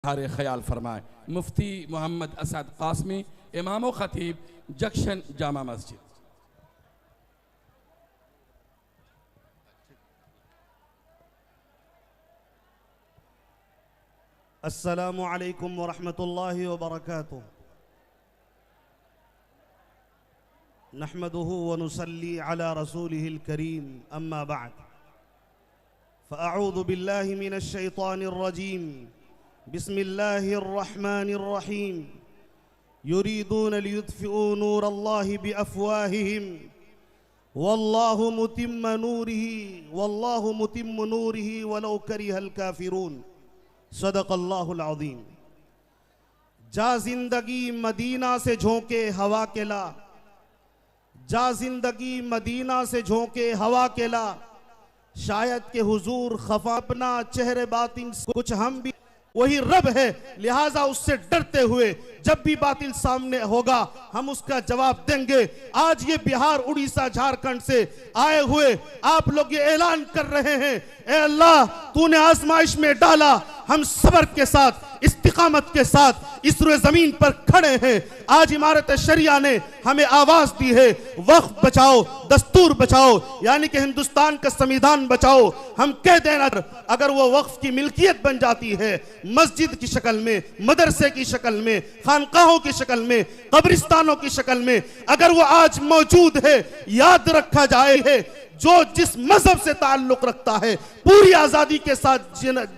हारे ख्याल फरमाए। मुफ्ती मोहम्मद असद कासमी, इमाम व खतीब, जंक्शन जामा मस्जिद। अस्सलामु अलैकुम व रहमतुल्लाहि व बरकातुहू। नहमदुहु व नुसल्ली अला रसूलिहिल करीम, अम्मा बाद। फ़अऊज़ु बिल्लाहि मिनश शैतानिर रजीम। बिस्मिल्लाहिर रहमानिर रहीम। युरीदून लियुत्फ़िऊ नूरल्लाहि बिअफ़वाहिहिम वल्लाहु मुतिम्मु नूरिही वलौ करिहल काफ़िरून। सदक़ल्लाहुल अज़ीम। जा जिंदगी मदीना से झोंके हवा के ला, जा जिंदगी मदीना से झोंके हवा के ला, शायद के हुजूर खफा अपना चेहरे बातिन कुछ हम भी वही रब है, लिहाजा उससे डरते हुए जब भी बातिल सामने होगा हम उसका जवाब देंगे। आज ये बिहार, उड़ीसा, झारखंड से आए हुए आप लोग ये ऐलान कर रहे हैं, ए अल्लाह तूने आजमाइश में डाला, हम सब्र के साथ, इस्तिकामत के साथ इस रुए जमीन पर खड़े हैं। आज इमारत शरिया ने हमें आवाज दी है, वक्फ बचाओ, दस्तूर बचाओ, यानी कि हिंदुस्तान का संविधान बचाओ। हम कह देना, अगर वो वक्फ की मिल्कियत बन जाती है, मस्जिद की शक्ल में, मदरसे की शक्ल में, खानकाहों की शक्ल में, कब्रिस्तानों की शक्ल में अगर वो आज मौजूद है, याद रखा जाए है जो जिस मजहब से ताल्लुक रखता है पूरी आजादी के साथ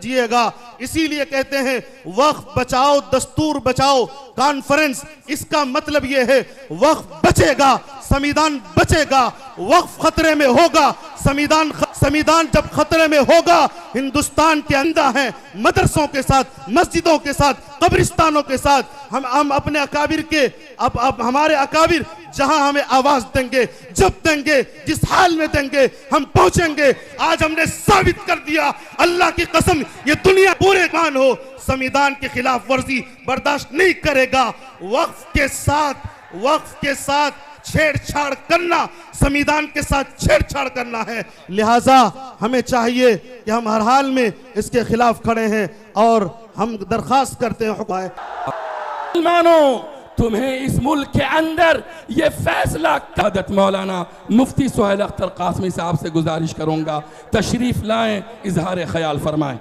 जिएगा। इसीलिए कहते हैं वक्फ बचाओ, दस्तूर बचाओ कॉन्फ्रेंस। इसका मतलब यह है वक्फ बचेगा, संविधान बचेगा। वक्फ खतरे में होगा, संविधान जब खतरे में होगा, हिंदुस्तान के अंदर है मदरसों के साथ, मस्जिदों के साथ, कब्रिस्तानों के साथ हम अपने अकाबिर के अब हमारे अकाबिर जहां हमें आवाज देंगे, जब देंगे, जिस हाल में देंगे, हम पहुंचेंगे। आज हमने साबित कर दिया, अल्लाह की कसम, ये दुनिया पूरे मान हो, संविधान के खिलाफ वर्जी बर्दाश्त नहीं करेगा। वक्फ के साथ छेड़छाड़ करना, संविधान के साथ छेड़छाड़ करना है। लिहाजा हमें चाहिए कि हम हर हाल में इसके खिलाफ खड़े हैं और हम दरखास्त करते हैं मुसलमानों, तुम्हें इस मुल्क के अंदर ये फैसला हज़रत मौलाना मुफ्ती सुहेल अख्तर कासमी साहब से गुजारिश करूंगा, तशरीफ लाएं, इजहार ख्याल फरमाएं।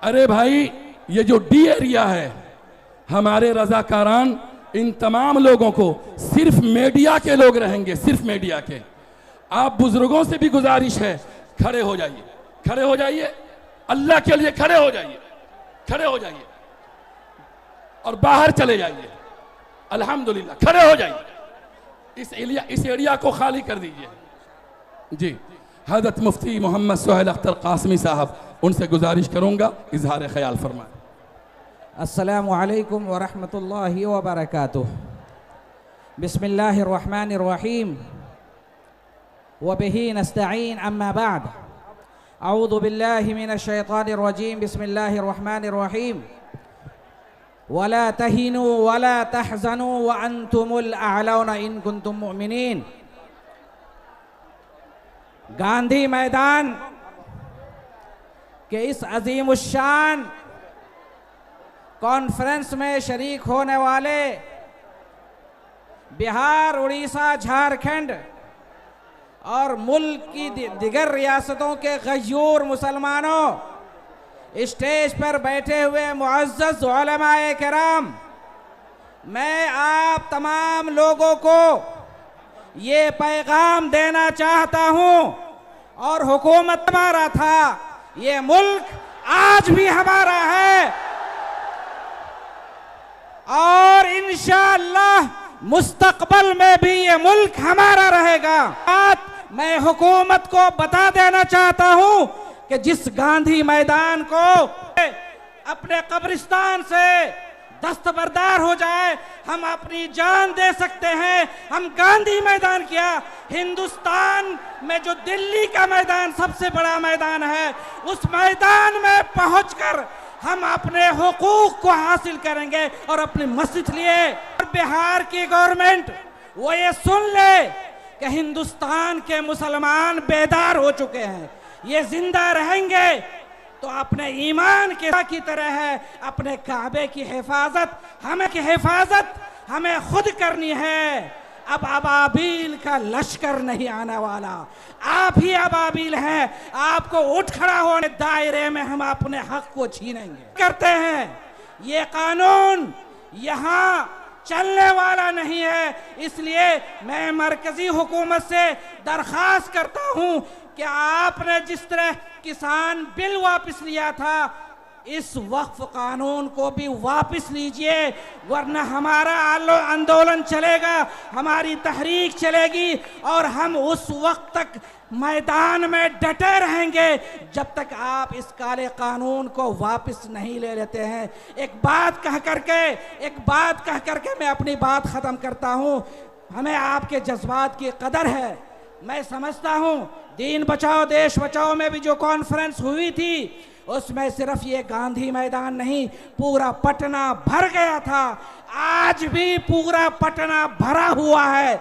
अरे भाई, ये जो डी एरिया है, हमारे रजाकारान इन तमाम लोगों को, सिर्फ मीडिया के लोग रहेंगे, सिर्फ मीडिया के। आप बुजुर्गों से भी गुजारिश है, खड़े हो जाइए, खड़े हो जाइए, अल्लाह के लिए खड़े हो जाइए, खड़े हो जाइए और बाहर चले जाइए। अल्हम्दुलिल्लाह, खड़े हो जाइए, इस एरिया को खाली कर दीजिए। जी, हज़रत मुफ्ती मोहम्मद सुहेल अख्तर कासमी साहब, उनसे गुजारिश करूंगा, इजहार ख्याल फरमाएं। अस्सलामु अलैकुम व रहमतुल्लाहि व बरकातुहू। बिस्मिल्लाहिर रहमानिर रहीम व बिही नस्तईन, अम्मा बाद। अऊज़ु बिल्लाहि मिनश शैतानिर रजीम। बिस्मिल्लाहिर रहमानिर रहीम। वला तहिनु वला तहज़नु व अंतुमुल अअलौना इन कुंतुम मुमिनीन। गांधी मैदान के इस अजीमुश्शान कॉन्फ्रेंस में शरीक होने वाले बिहार, उड़ीसा, झारखंड और मुल्क की दिगर रियासतों के गयूर मुसलमानों, स्टेज पर बैठे हुए मुअज़्ज़ज़ उलमाए किराम, मैं आप तमाम लोगों को ये पैगाम देना चाहता हूं, और हुकूमत हमारा था, ये मुल्क आज भी हमारा है और इंशाअल्लाह मुस्तकबल में भी ये मुल्क हमारा रहेगा। मैं हुकूमत को बता देना चाहता हूं कि जिस गांधी मैदान को अपने कब्रिस्तान से दस्तबरदार हो जाए, हम अपनी जान दे सकते हैं। हम गांधी मैदान किया, हिंदुस्तान में जो दिल्ली का मैदान सबसे बड़ा मैदान है, उस मैदान में पहुंचकर हम अपने हुकूक को हासिल करेंगे और अपनी मस्जिद लिए। बिहार की गवर्नमेंट वो ये सुन ले कि हिंदुस्तान के मुसलमान बेदार हो चुके हैं। ये जिंदा रहेंगे तो अपने ईमान की तरह है, अपने काबे की हिफाजत हमें खुद करनी है। अब अबाबील का लश्कर नहीं आने वाला, आप ही अबाबील हैं। आपको उठ खड़ा होने दायरे में हम अपने हक को छीनेंगे करते हैं। ये कानून यहाँ चलने वाला नहीं है। इसलिए मैं मरकजी हुकूमत से दरख्वास्त करता हूँ कि आपने जिस तरह किसान बिल वापस लिया था, इस वक्फ कानून को भी वापस लीजिए, वरना हमारा आंदोलन चलेगा, हमारी तहरीक चलेगी और हम उस वक्त तक मैदान में डटे रहेंगे जब तक आप इस काले कानून को वापस नहीं ले लेते हैं। एक बात कह करके मैं अपनी बात ख़त्म करता हूँ। हमें आपके जज्बात की कदर है। मैं समझता हूँ दीन बचाओ देश बचाओ में भी जो कॉन्फ्रेंस हुई थी, उसमें सिर्फ ये गांधी मैदान नहीं, पूरा पटना भर गया था। आज भी पूरा पटना भरा हुआ है।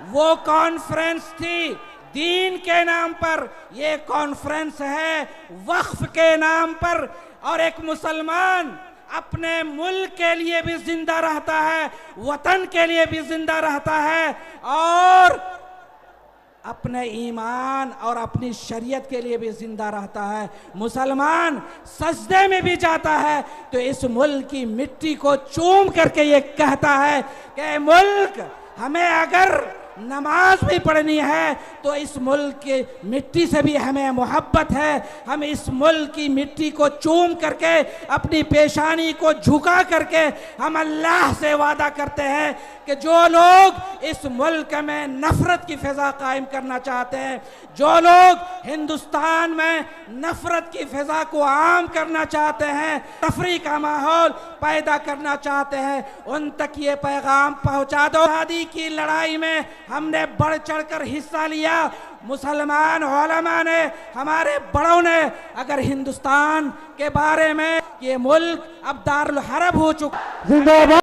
वो कॉन्फ्रेंस थी दीन के नाम पर, ये कॉन्फ्रेंस है वक्फ के नाम पर। और एक मुसलमान अपने मुल्क के लिए भी जिंदा रहता है, वतन के लिए भी जिंदा रहता है और अपने ईमान और अपनी शरीयत के लिए भी जिंदा रहता है। मुसलमान सजदे में भी जाता है तो इस मुल्क की मिट्टी को चूम करके ये कहता है कि मुल्क, हमें अगर नमाज भी पढ़नी है तो इस मुल्क की मिट्टी से भी हमें मोहब्बत है। हम इस मुल्क की मिट्टी को चूम करके, अपनी पेशानी को झुका करके हम अल्लाह से वादा करते हैं कि जो लोग इस मुल्क में नफरत की फिजा कायम करना चाहते हैं, जो लोग हिंदुस्तान में नफरत की फिजा को आम करना चाहते हैं, तफरी का माहौल पैदा करना चाहते हैं, उन तक ये पैगाम पहुंचा दो। आज़ादी की लड़ाई में हमने बढ़ चढ़कर हिस्सा लिया। मुसलमान उलमा ने, हमारे बड़ों ने, अगर हिंदुस्तान के बारे में, ये मुल्क अब दारुल हरब हो चुका।